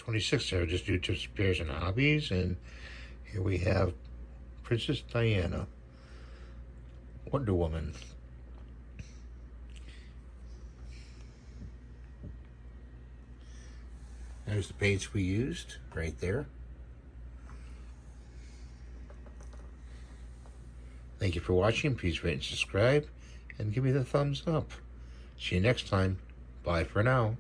26 there, just do disappears and hobbies. And here we have Princess Diana, Wonder Woman. There's the paints we used right there. Thank you for watching. Please rate and subscribe and give me the thumbs up. See you next time. Bye for now.